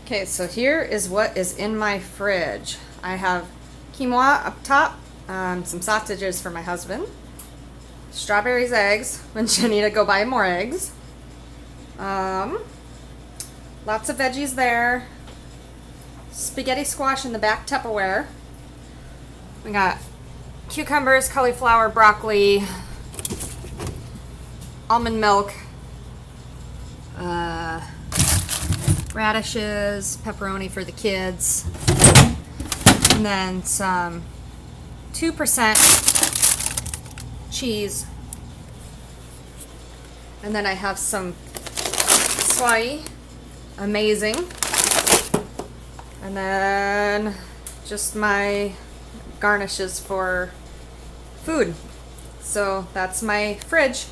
Okay, so here is what is in my fridge. I have quinoa up top, some sausages for my husband, strawberries, eggs, when you need to go buy more eggs. Lots of veggies there. Spaghetti squash in the back Tupperware. We got cucumbers, cauliflower, broccoli, almond milk, radishes, pepperoni for the kids, and then some 2% cheese. And then I have some soy, amazing. And then just my garnishes for food. So that's my fridge.